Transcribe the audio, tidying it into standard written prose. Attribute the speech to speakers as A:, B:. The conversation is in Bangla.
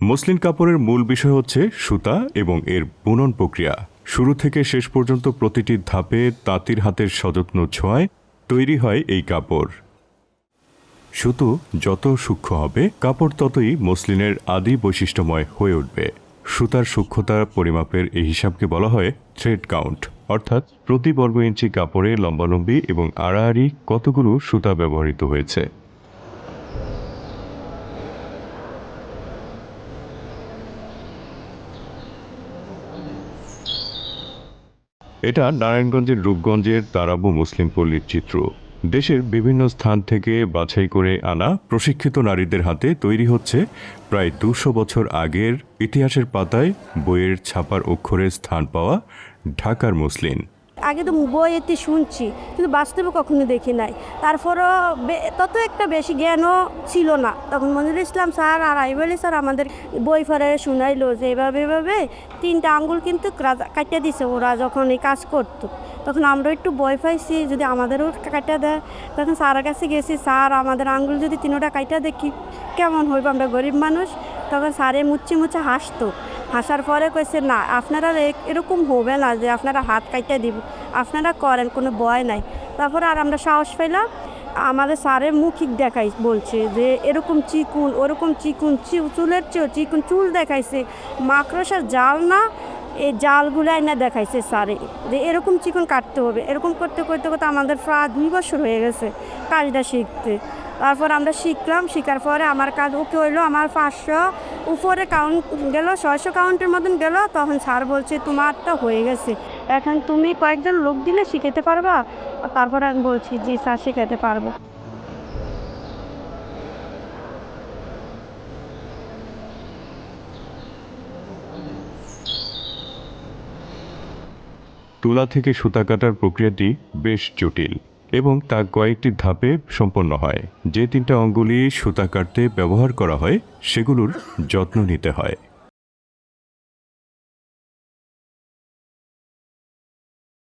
A: মসলিন কাপড়ের মূল বিষয় হচ্ছে সুতা এবং এর বুনন প্রক্রিয়া। শুরু থেকে শেষ পর্যন্ত প্রতিটি ধাপে তাঁতির হাতের সযত্ন ছোঁয়ায় তৈরি হয় এই কাপড়। সুতো যত সূক্ষ্ম হবে কাপড় ততই মসলিনের আদি বৈশিষ্ট্যময় হয়ে উঠবে। সুতার সূক্ষ্মতা পরিমাপের এই হিসাবকে বলা হয় থ্রেড কাউন্ট, অর্থাৎ প্রতি বর্গ ইঞ্চি কাপড়ে লম্বালম্বি এবং আড়াআড়ি কতগুলো সুতা ব্যবহৃত হয়েছে। এটা নারায়ণগঞ্জের রূপগঞ্জের তারাবু মুসলিম পল্লীর চিত্র। দেশের বিভিন্ন স্থান থেকে বাছাই করে আনা প্রশিক্ষিত নারীদের হাতে তৈরি হচ্ছে প্রায় ২০০ বছর আগের ইতিহাসের পাতায় বইয়ের ছাপার অক্ষরে স্থান পাওয়া ঢাকার মসলিন।
B: আগে তো বইয়েতে শুনছি, কিন্তু বাস্তবে কখনো দেখি নাই। তারপরও তত একটা বেশি জ্ঞানও ছিল না। তখন মনিরুল ইসলাম স্যার আর আইব স্যার আমাদের বই ফেরে শুনাইলো যে এভাবে এভাবে 3টা আঙ্গুল কিন্তু কাটিয়ে দিছে ওরা যখন এই কাজ করতো। তখন আমরা একটু ভয় পাইছি যদি আমাদেরও কাটিয়ে দেয়। তখন স্যারের কাছে গেছি, স্যার আমাদের আঙ্গুল যদি 3টা কাটিয়ে দেখি কেমন হইব, আমরা গরিব মানুষ। তখন স্যারে মুচ্ছে হাসতো। হাসার পরে কইছে না, আপনারা এরকম হবে না যে আপনারা হাত কাটিয়ে দিব, আপনারা করেন, কোনো ভয় নাই। তারপরে আর আমরা সাহস পেলাম। আমাদের স্যারের মুখিক দেখাই বলছে যে এরকম চিকুন, ওরকম চিকুন, চুলের চেয়েও চিকুন চুল দেখাইছে, মাকড়সার জাল না এই জালগুলো এনে দেখাইছে স্যারে যে এরকম চিকুন কাটতে হবে। এরকম করতে করতে করতে আমাদের প্রায় 2 বছর হয়ে গেছে কাজটা শিখতে। তারপর আমরা শিখলাম, শেখার পরে আমার কাজ ওকে হইলো, আমার 500 উপরে কাউন্ট গেল, 600 কাউন্টের মতন গেল। তখন স্যার বলছে তোমারটা হয়ে গেছে, এখন তুমি কয়েকজন লোক দিলে শিখাতে পারবা? তারপর আমি বলছি জি স্যার শেখাতে পারবো।
A: তুলা থেকে সুতা কাটার প্রক্রিয়াটি বেশ জটিল এবং তা কয়েকটি ধাপে সম্পন্ন হয়। যে 3টা অঙ্গুলি সুতা কাটতে ব্যবহার করা হয় সেগুলোর যত্ন নিতে হয়।